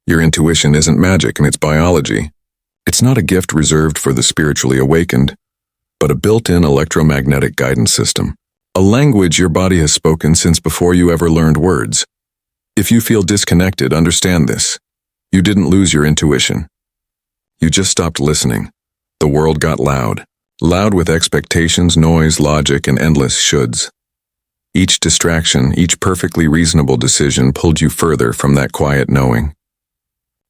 Your intuition isn't magic, and it's biology. It's not a gift reserved for the spiritually awakened, but a built-in electromagnetic guidance system. A language your body has spoken since before you ever learned words. If you feel disconnected, understand this. You didn't lose your intuition. You just stopped listening. The world got loud. Loud with expectations, noise, logic, and endless shoulds. Each distraction, each perfectly reasonable decision pulled you further from that quiet knowing.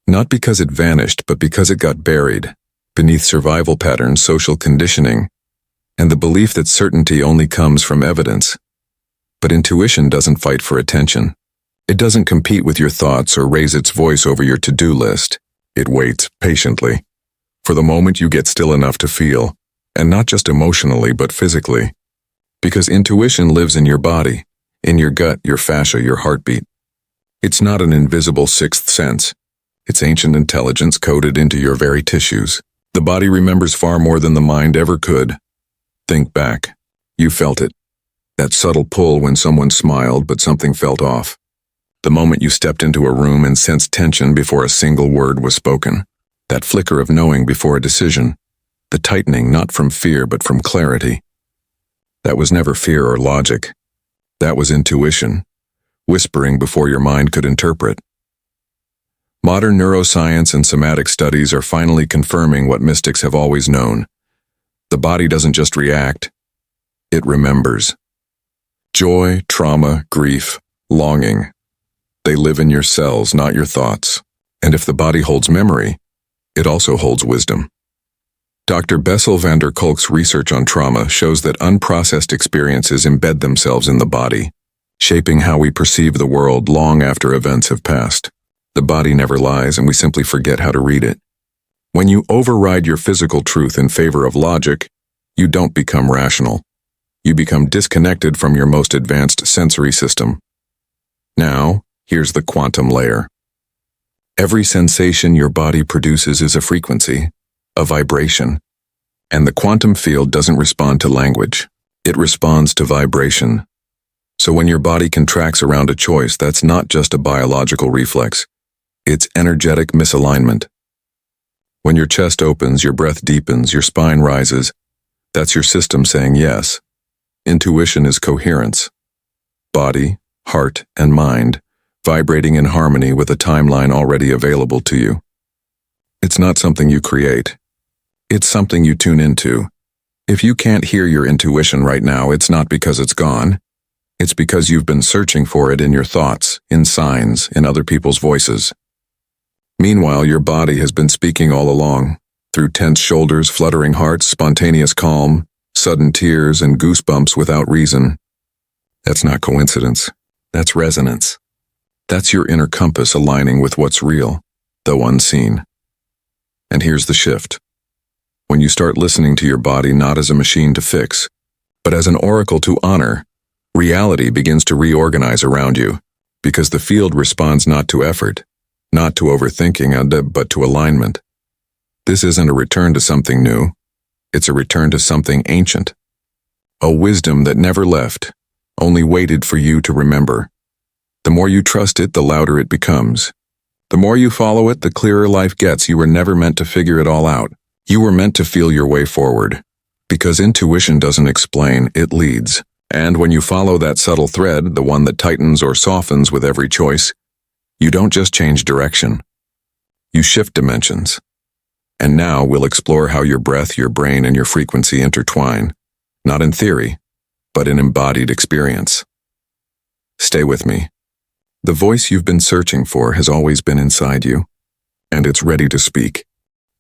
Not because it vanished, but because it got buried beneath survival patterns, social conditioning, and the belief that certainty only comes from evidence. But intuition doesn't fight for attention. It doesn't compete with your thoughts or raise its voice over your to-do list. It waits patiently for the moment you get still enough to feel, and not just emotionally but physically. Because intuition lives in your body, in your gut, your fascia, your heartbeat. It's not an invisible sixth sense. It's ancient intelligence coded into your very tissues. The body remembers far more than the mind ever could. Think back. You felt it. That subtle pull when someone smiled but something felt off. The moment you stepped into a room and sensed tension before a single word was spoken. That flicker of knowing before a decision. The tightening not from fear but from clarity. That was never fear or logic. That was intuition, whispering before your mind could interpret. Modern neuroscience and somatic studies are finally confirming what mystics have always known. The body doesn't just react, it remembers. Joy, trauma, grief, longing. They live in your cells, not your thoughts. And if the body holds memory, it also holds wisdom. Dr. Bessel van der Kolk's research on trauma shows that unprocessed experiences embed themselves in the body, shaping how we perceive the world long after events have passed. The body never lies, and we simply forget how to read it. When you override your physical truth in favor of logic, you don't become rational. You become disconnected from your most advanced sensory system. Now, here's the quantum layer. Every sensation your body produces is a frequency, a vibration, and the quantum field doesn't respond to language. It responds to vibration. So when your body contracts around a choice, that's not just a biological reflex. It's energetic misalignment. When your chest opens, your breath deepens, your spine rises, that's your system saying yes. Intuition is coherence. Body, heart, and mind vibrating in harmony with a timeline already available to you. It's not something you create. It's something you tune into. If you can't hear your intuition right now, it's not because it's gone. It's because you've been searching for it in your thoughts, in signs, in other people's voices. Meanwhile, your body has been speaking all along, through tense shoulders, fluttering hearts, spontaneous calm, sudden tears, and goosebumps without reason. That's not coincidence. That's resonance. That's your inner compass aligning with what's real, though unseen. And here's the shift. When you start listening to your body not as a machine to fix, but as an oracle to honor, reality begins to reorganize around you, because the field responds not to effort, not to overthinking, but to alignment. This isn't a return to something new. It's a return to something ancient. A wisdom that never left, only waited for you to remember. The more you trust it, the louder it becomes. The more you follow it, the clearer life gets. You were never meant to figure it all out. You were meant to feel your way forward. Because intuition doesn't explain, it leads. And when you follow that subtle thread, the one that tightens or softens with every choice, you don't just change direction. You shift dimensions. And now we'll explore how your breath, your brain, and your frequency intertwine, not in theory, but in embodied experience. Stay with me. The voice you've been searching for has always been inside you, and it's ready to speak.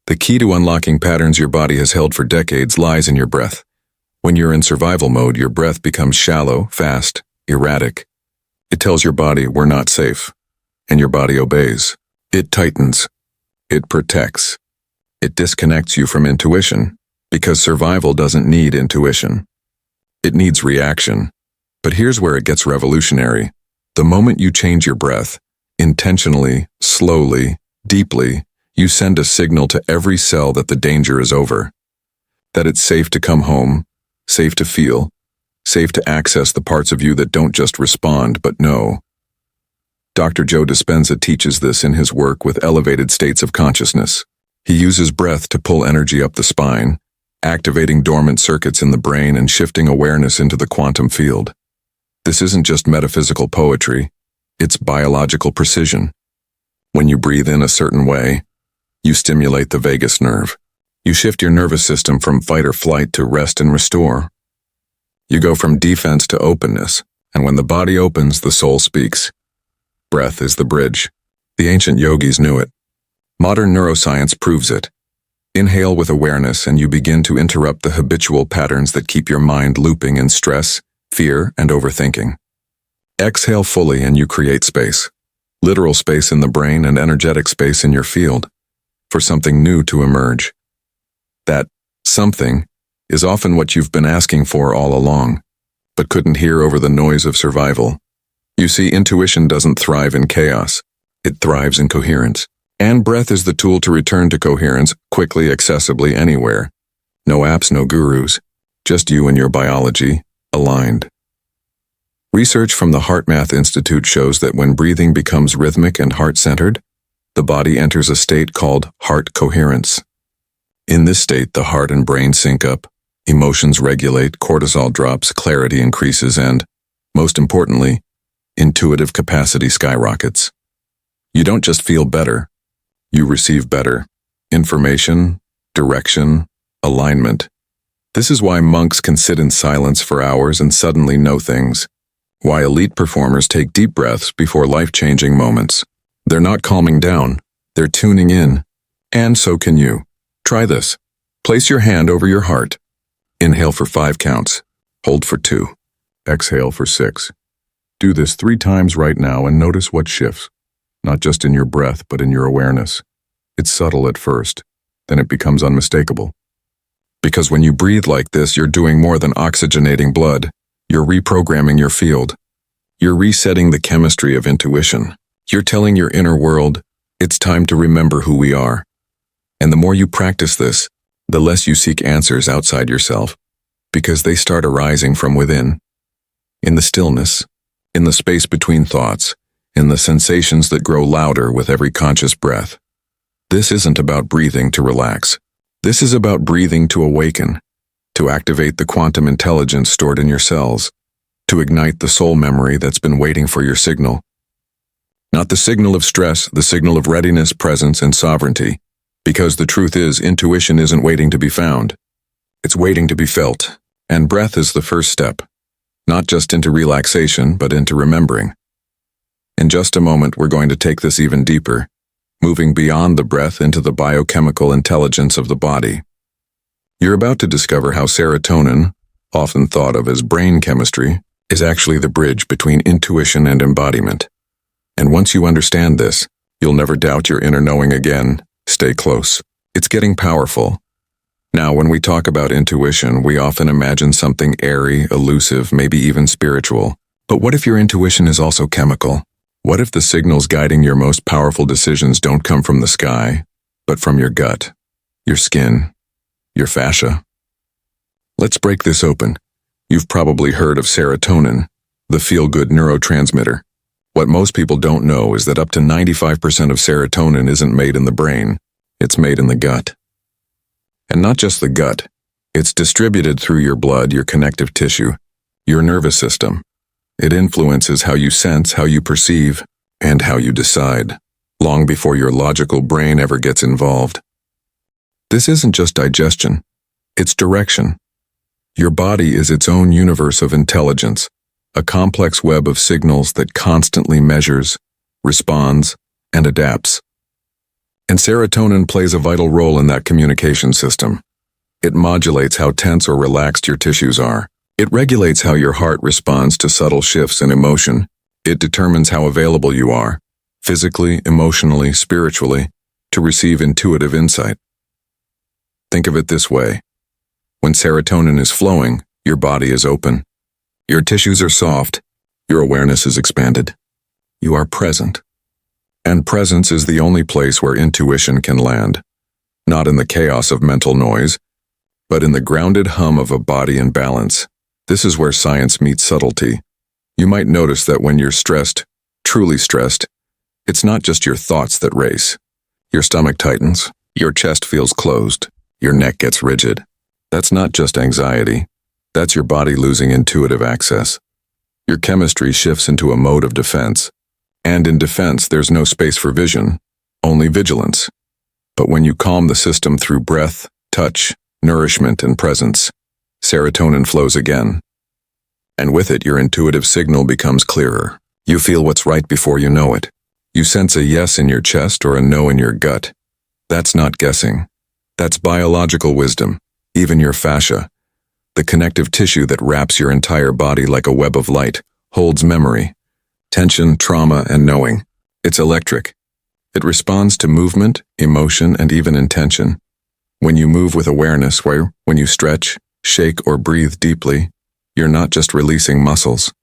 The key to unlocking patterns your body has held for decades lies in your breath. When you're in survival mode, your breath becomes shallow, fast, erratic. It tells your body we're not safe, and your body obeys. It tightens. It protects. It disconnects you from intuition, because survival doesn't need intuition. It needs reaction. But here's where it gets revolutionary. The moment you change your breath, intentionally, slowly, deeply, you send a signal to every cell that the danger is over. That it's safe to come home, safe to feel, safe to access the parts of you that don't just respond but know. Dr. Joe Dispenza teaches this in his work with elevated states of consciousness. He uses breath to pull energy up the spine, activating dormant circuits in the brain and shifting awareness into the quantum field. This isn't just metaphysical poetry, it's biological precision. When you breathe in a certain way, you stimulate the vagus nerve. You shift your nervous system from fight or flight to rest and restore. You go from defense to openness, and when the body opens, the soul speaks. Breath is the bridge. The ancient yogis knew it. Modern neuroscience proves it. Inhale with awareness and you begin to interrupt the habitual patterns that keep your mind looping in stress, fear, and overthinking. Exhale fully and you create space. Literal space in the brain and energetic space in your field, for something new to emerge. That something is often what you've been asking for all along, but couldn't hear over the noise of survival. You see, intuition doesn't thrive in chaos. It thrives in coherence. And breath is the tool to return to coherence quickly, accessibly, anywhere. No apps, no gurus. Just you and your biology, aligned. Research from the HeartMath Institute shows that when breathing becomes rhythmic and heart-centered, the body enters a state called heart coherence. In this state, the heart and brain sync up, emotions regulate, cortisol drops, clarity increases, and, most importantly, intuitive capacity skyrockets. You don't just feel better, you receive better. Information, direction, alignment. This is why monks can sit in silence for hours and suddenly know things. Why elite performers take deep breaths before life-changing moments. They're not calming down, they're tuning in. And so can you. Try this. Place your hand over your heart. Inhale for 5 counts. Hold for 2. Exhale for 6. Do this 3 times right now and notice what shifts. Not just in your breath, but in your awareness. It's subtle at first, then it becomes unmistakable. Because when you breathe like this, you're doing more than oxygenating blood. You're reprogramming your field. You're resetting the chemistry of intuition. You're telling your inner world, it's time to remember who we are. And the more you practice this, the less you seek answers outside yourself, because they start arising from within. In the stillness, in the space between thoughts, in the sensations that grow louder with every conscious breath. This isn't about breathing to relax. This is about breathing to awaken, to activate the quantum intelligence stored in your cells, to ignite the soul memory that's been waiting for your signal. Not the signal of stress, the signal of readiness, presence, and sovereignty. Because the truth is, intuition isn't waiting to be found. It's waiting to be felt. And breath is the first step. Not just into relaxation, but into remembering. In just a moment, we're going to take this even deeper, moving beyond the breath into the biochemical intelligence of the body. You're about to discover how serotonin, often thought of as brain chemistry, is actually the bridge between intuition and embodiment. And once you understand this, you'll never doubt your inner knowing again. Stay close. It's getting powerful. Now, when we talk about intuition, we often imagine something airy, elusive, maybe even spiritual. But what if your intuition is also chemical? What if the signals guiding your most powerful decisions don't come from the sky, but from your gut, your skin, your fascia? Let's break this open. You've probably heard of serotonin, the feel-good neurotransmitter. What most people don't know is that up to 95% of serotonin isn't made in the brain, it's made in the gut. And not just the gut, it's distributed through your blood, your connective tissue, your nervous system. It influences how you sense, how you perceive, and how you decide, long before your logical brain ever gets involved. This isn't just digestion, it's direction. Your body is its own universe of intelligence, a complex web of signals that constantly measures, responds, and adapts. And serotonin plays a vital role in that communication system. It modulates how tense or relaxed your tissues are. It regulates how your heart responds to subtle shifts in emotion. It determines how available you are, physically, emotionally, spiritually, to receive intuitive insight. Think of it this way. When serotonin is flowing, your body is open. Your tissues are soft. Your awareness is expanded. You are present. And presence is the only place where intuition can land. Not in the chaos of mental noise, but in the grounded hum of a body in balance. This is where science meets subtlety. You might notice that when you're stressed, truly stressed, it's not just your thoughts that race. Your stomach tightens, your chest feels closed, your neck gets rigid. That's not just anxiety. That's your body losing intuitive access. Your chemistry shifts into a mode of defense. And in defense, there's no space for vision, only vigilance. But when you calm the system through breath, touch, nourishment, and presence, serotonin flows again. And with it, your intuitive signal becomes clearer. You feel what's right before you know it. You sense a yes in your chest or a no in your gut. That's not guessing. That's biological wisdom. Even your fascia, the connective tissue that wraps your entire body like a web of light, holds memory, tension, trauma, and knowing. It's electric. It responds to movement, emotion, and even intention. When you move with awareness, when you stretch, shake, or breathe deeply, you're not just releasing muscles.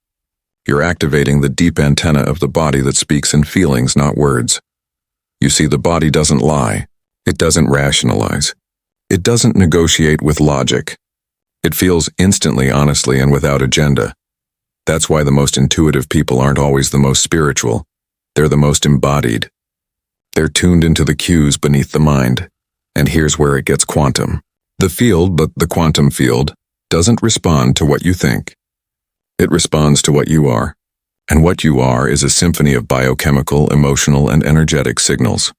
You're activating the deep antenna of the body that speaks in feelings, not words. You see, the body doesn't lie. It doesn't rationalize. It doesn't negotiate with logic. It feels instantly, honestly, and without agenda. That's why the most intuitive people aren't always the most spiritual. They're the most embodied. They're tuned into the cues beneath the mind. And here's where it gets quantum. The field, but the quantum field, doesn't respond to what you think. It responds to what you are. And what you are is a symphony of biochemical, emotional, and energetic signals.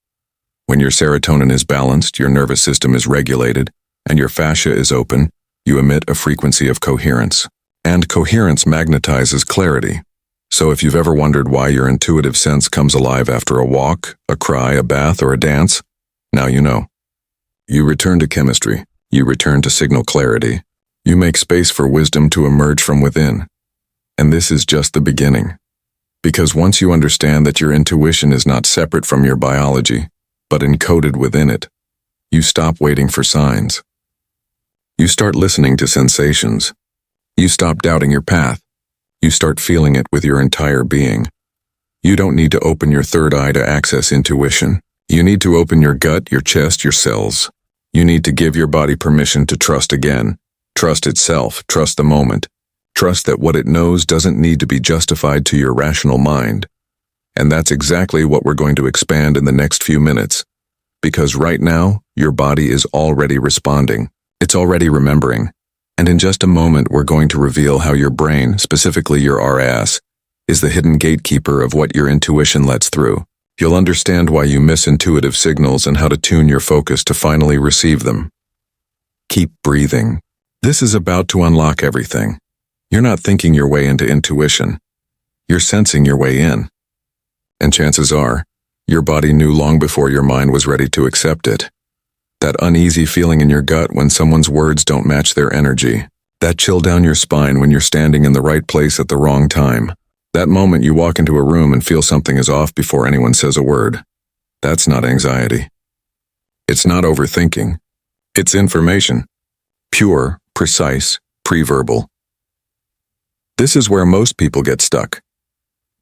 When your serotonin is balanced, your nervous system is regulated, and your fascia is open, you emit a frequency of coherence. And coherence magnetizes clarity. So if you've ever wondered why your intuitive sense comes alive after a walk, a cry, a bath, or a dance, now you know. You return to chemistry. You return to signal clarity. You make space for wisdom to emerge from within. And this is just the beginning. Because once you understand that your intuition is not separate from your biology, but encoded within it, you stop waiting for signs. You start listening to sensations. You stop doubting your path. You start feeling it with your entire being. You don't need to open your third eye to access intuition. You need to open your gut, your chest, your cells. You need to give your body permission to trust again. Trust itself, trust the moment. Trust that what it knows doesn't need to be justified to your rational mind. And that's exactly what we're going to expand in the next few minutes. Because right now, your body is already responding. It's already remembering. And in just a moment, we're going to reveal how your brain, specifically your RAS, is the hidden gatekeeper of what your intuition lets through. You'll understand why you miss intuitive signals and how to tune your focus to finally receive them. Keep breathing. This is about to unlock everything. You're not thinking your way into intuition. You're sensing your way in. And chances are, your body knew long before your mind was ready to accept it. That uneasy feeling in your gut when someone's words don't match their energy. That chill down your spine when you're standing in the right place at the wrong time. That moment you walk into a room and feel something is off before anyone says a word. That's not anxiety. It's not overthinking. It's information. Pure, precise, pre-verbal. This is where most people get stuck.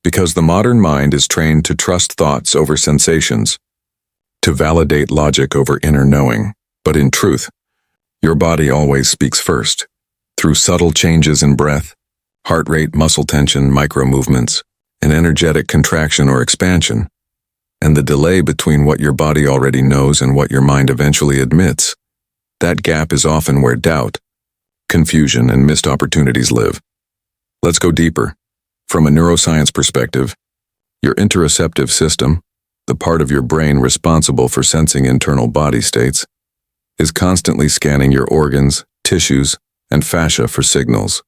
Because the modern mind is trained to trust thoughts over sensations, to validate logic over inner knowing. But in truth, your body always speaks first, through subtle changes in breath, heart rate, muscle tension, micro movements, an energetic contraction or expansion, and the delay between what your body already knows and what your mind eventually admits. That gap is often where doubt, confusion, and missed opportunities live. Let's go deeper. From a neuroscience perspective, your interoceptive system, the part of your brain responsible for sensing internal body states, is constantly scanning your organs, tissues, and fascia for signals.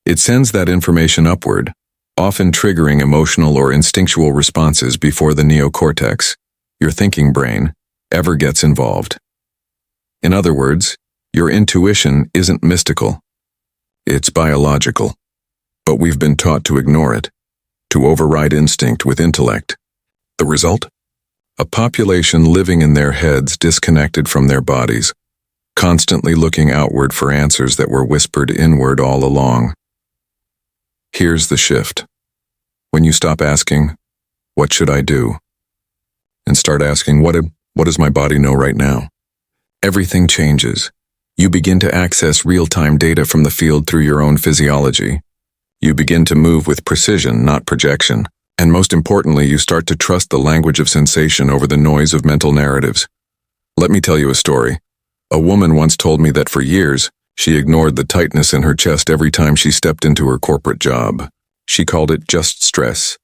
It sends that information upward, often triggering emotional or instinctual responses before the neocortex, your thinking brain, ever gets involved. In other words, your intuition isn't mystical. It's biological. But we've been taught to ignore it, to override instinct with intellect. The result? A population living in their heads disconnected from their bodies, constantly looking outward for answers that were whispered inward all along. Here's the shift. When you stop asking, "What should I do?" and start asking, what does my body know right now? Everything changes. You begin to access real-time data from the field through your own physiology. You begin to move with precision, not projection. And most importantly, you start to trust the language of sensation over the noise of mental narratives. Let me tell you a story. A woman once told me that for years, she ignored the tightness in her chest every time she stepped into her corporate job. She called it just stress.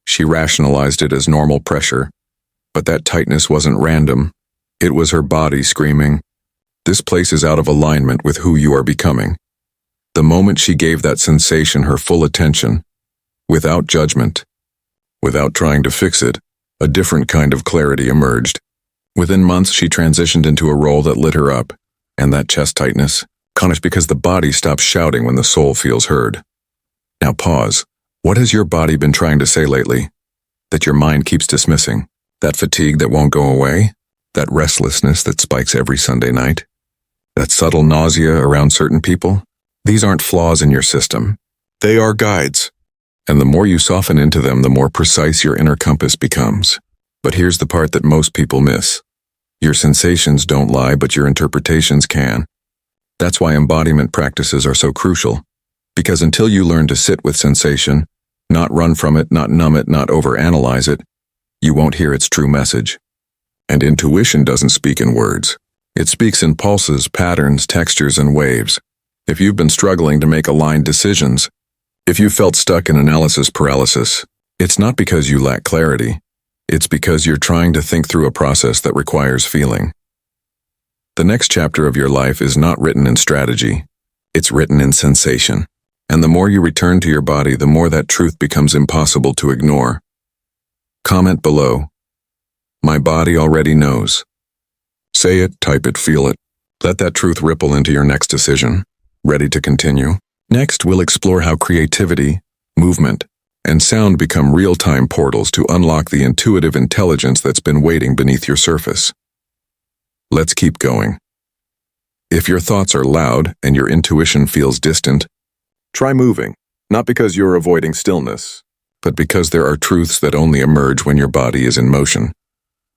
She rationalized it as normal pressure. But that tightness wasn't random. It was her body screaming, "This place is out of alignment with who you are becoming." The moment she gave that sensation her full attention, without judgment, without trying to fix it, a different kind of clarity emerged. Within months, she transitioned into a role that lit her up, and that chest tightness, vanished because the body stops shouting when the soul feels heard. Now pause. What has your body been trying to say lately? That your mind keeps dismissing? That fatigue that won't go away? That restlessness that spikes every Sunday night? That subtle nausea around certain people? These aren't flaws in your system. They are guides. And the more you soften into them, the more precise your inner compass becomes. But here's the part that most people miss. Your sensations don't lie, but your interpretations can. That's why embodiment practices are so crucial. Because until you learn to sit with sensation, not run from it, not numb it, not overanalyze it, you won't hear its true message. And intuition doesn't speak in words. It speaks in pulses, patterns, textures, and waves. If you've been struggling to make aligned decisions, if you felt stuck in analysis paralysis, it's not because you lack clarity. It's because you're trying to think through a process that requires feeling. The next chapter of your life is not written in strategy. It's written in sensation. And the more you return to your body, the more that truth becomes impossible to ignore. Comment below. My body already knows. Say it, type it, feel it. Let that truth ripple into your next decision. Ready to continue? Next, we'll explore how creativity, movement, and sound become real-time portals to unlock the intuitive intelligence that's been waiting beneath your surface. Let's keep going. If your thoughts are loud and your intuition feels distant, try moving, not because you're avoiding stillness, but because there are truths that only emerge when your body is in motion.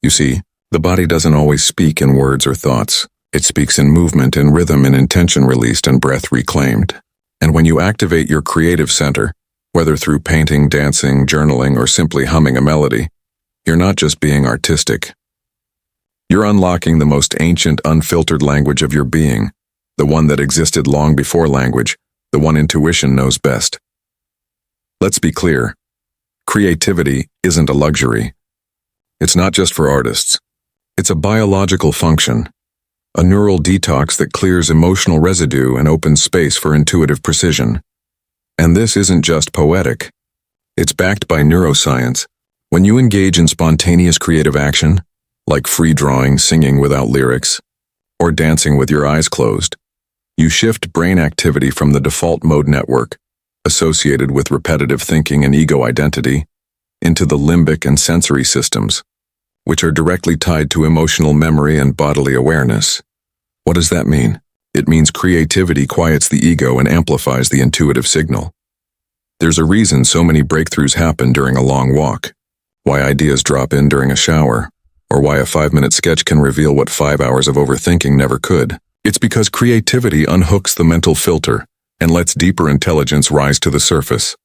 You see, the body doesn't always speak in words or thoughts. It speaks in movement, in rhythm, in intention released and breath reclaimed. And when you activate your creative center, whether through painting, dancing, journaling, or simply humming a melody, you're not just being artistic. You're unlocking the most ancient, unfiltered language of your being, the one that existed long before language, the one intuition knows best. Let's be clear. Creativity isn't a luxury. It's not just for artists. It's a biological function, a neural detox that clears emotional residue and opens space for intuitive precision. And this isn't just poetic. It's backed by neuroscience. When you engage in spontaneous creative action, like free drawing, singing without lyrics, or dancing with your eyes closed, you shift brain activity from the default mode network, associated with repetitive thinking and ego identity, into the limbic and sensory systems, which are directly tied to emotional memory and bodily awareness. What does that mean? It means creativity quiets the ego and amplifies the intuitive signal. There's a reason so many breakthroughs happen during a long walk, why ideas drop in during a shower, or why a 5-minute sketch can reveal what 5 hours of overthinking never could. It's because creativity unhooks the mental filter and lets deeper intelligence rise to the surface.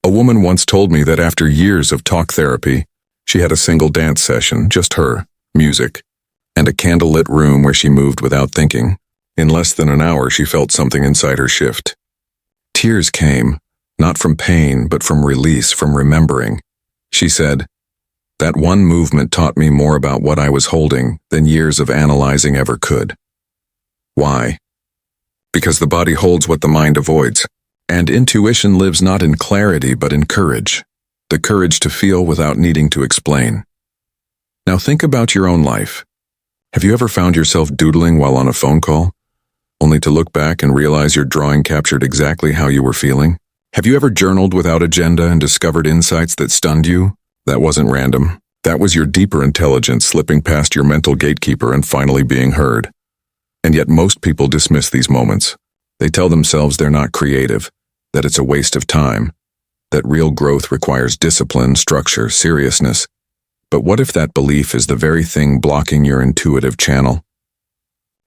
A woman once told me that after years of talk therapy, she had a single dance session, just her, music, and a candlelit room where she moved without thinking. In less than an hour, she felt something inside her shift. Tears came, not from pain, but from release, from remembering. She said, "That one movement taught me more about what I was holding than years of analyzing ever could." Why? Because the body holds what the mind avoids, and intuition lives not in clarity but in courage, the courage to feel without needing to explain. Now think about your own life. Have you ever found yourself doodling while on a phone call, only to look back and realize your drawing captured exactly how you were feeling? Have you ever journaled without agenda and discovered insights that stunned you? That wasn't random. That was your deeper intelligence slipping past your mental gatekeeper and finally being heard. And yet most people dismiss these moments. They tell themselves they're not creative, that it's a waste of time, that real growth requires discipline, structure, seriousness. But what if that belief is the very thing blocking your intuitive channel?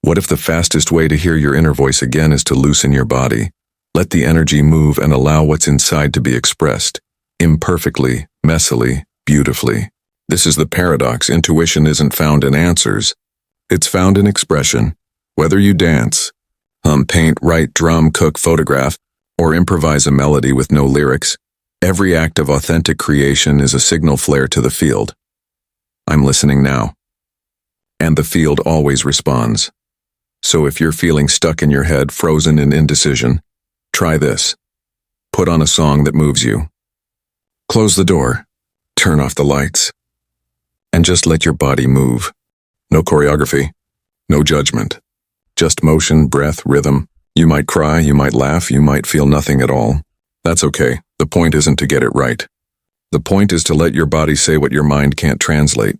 What if the fastest way to hear your inner voice again is to loosen your body, let the energy move and allow what's inside to be expressed, imperfectly, messily, beautifully. This is the paradox. Intuition isn't found in answers. It's found in expression. Whether you dance, hum, paint, write, drum, cook, photograph, or improvise a melody with no lyrics, every act of authentic creation is a signal flare to the field. I'm listening now. And the field always responds. So if you're feeling stuck in your head, frozen in indecision, try this. Put on a song that moves you. Close the door, turn off the lights, and just let your body move. No choreography, no judgment. Just motion, breath, rhythm. You might cry, you might laugh, you might feel nothing at all. That's okay. The point isn't to get it right. The point is to let your body say what your mind can't translate.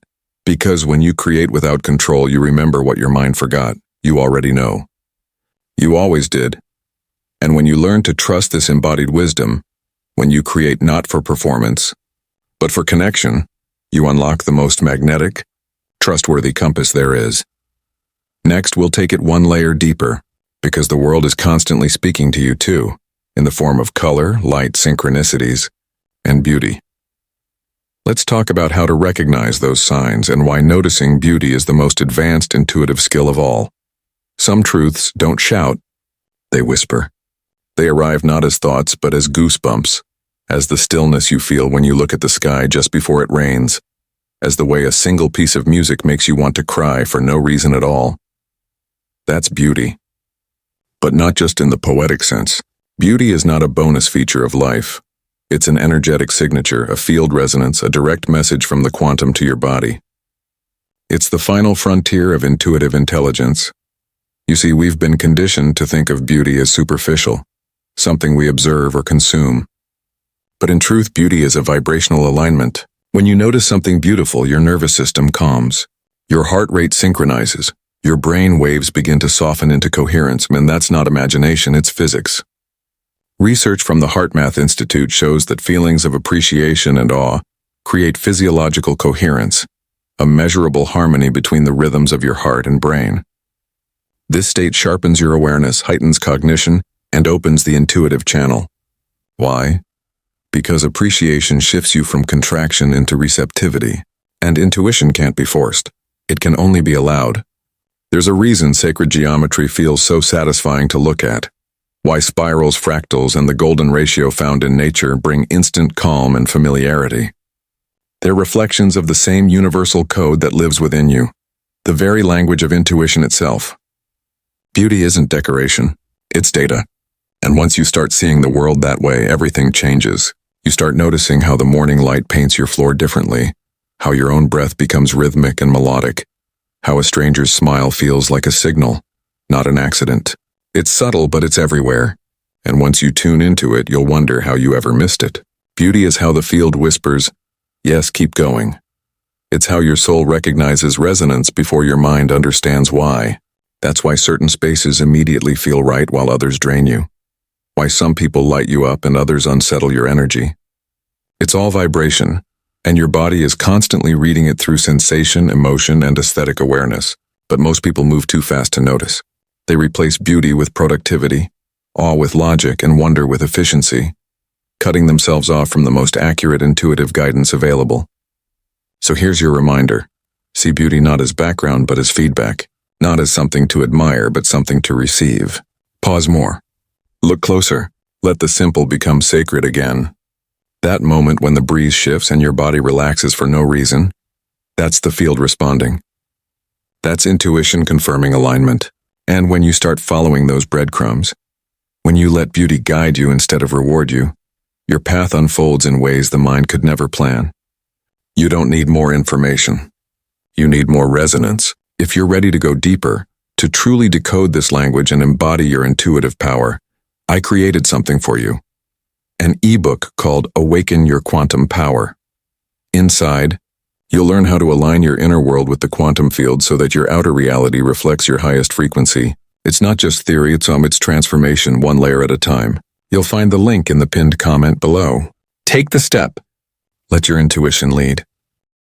Because when you create without control, you remember what your mind forgot. You already know. You always did. And when you learn to trust this embodied wisdom, when you create not for performance, but for connection, you unlock the most magnetic, trustworthy compass there is. Next, we'll take it one layer deeper, because the world is constantly speaking to you too, in the form of color, light, synchronicities, and beauty. Let's talk about how to recognize those signs and why noticing beauty is the most advanced intuitive skill of all. Some truths don't shout, they whisper. They arrive not as thoughts but as goosebumps, as the stillness you feel when you look at the sky just before it rains, as the way a single piece of music makes you want to cry for no reason at all. That's beauty. But not just in the poetic sense. Beauty is not a bonus feature of life. It's an energetic signature, a field resonance, a direct message from the quantum to your body. It's the final frontier of intuitive intelligence. You see, we've been conditioned to think of beauty as superficial, something we observe or consume. But in truth, beauty is a vibrational alignment. When you notice something beautiful, your nervous system calms. Your heart rate synchronizes. Your brain waves begin to soften into coherence, and that's not imagination, it's physics. Research from the HeartMath Institute shows that feelings of appreciation and awe create physiological coherence, a measurable harmony between the rhythms of your heart and brain. This state sharpens your awareness, heightens cognition, and opens the intuitive channel. Why? Because appreciation shifts you from contraction into receptivity, and intuition can't be forced. It can only be allowed. There's a reason sacred geometry feels so satisfying to look at. Why spirals, fractals, and the golden ratio found in nature bring instant calm and familiarity. They're reflections of the same universal code that lives within you, the very language of intuition itself. Beauty isn't decoration, it's data. And once you start seeing the world that way, everything changes. You start noticing how the morning light paints your floor differently, how your own breath becomes rhythmic and melodic, how a stranger's smile feels like a signal, not an accident. It's subtle, but it's everywhere. And once you tune into it, you'll wonder how you ever missed it. Beauty is how the field whispers, yes, keep going. It's how your soul recognizes resonance before your mind understands why. That's why certain spaces immediately feel right while others drain you. Why some people light you up and others unsettle your energy. It's all vibration, and your body is constantly reading it through sensation, emotion, and aesthetic awareness. But most people move too fast to notice. They replace beauty with productivity, awe with logic, and wonder with efficiency, cutting themselves off from the most accurate intuitive guidance available. So here's your reminder. See beauty not as background but as feedback, not as something to admire but something to receive. Pause more. Look closer. Let the simple become sacred again. That moment when the breeze shifts and your body relaxes for no reason, that's the field responding. That's intuition confirming alignment. And when you start following those breadcrumbs, when you let beauty guide you instead of reward you, your path unfolds in ways the mind could never plan. You don't need more information. You need more resonance. If you're ready to go deeper, to truly decode this language and embody your intuitive power, I created something for you. An ebook called Awaken Your Quantum Power. Inside, you'll learn how to align your inner world with the quantum field so that your outer reality reflects your highest frequency. It's not just theory, it's transformation, one layer at a time. You'll find the link in the pinned comment below. Take the step. Let your intuition lead.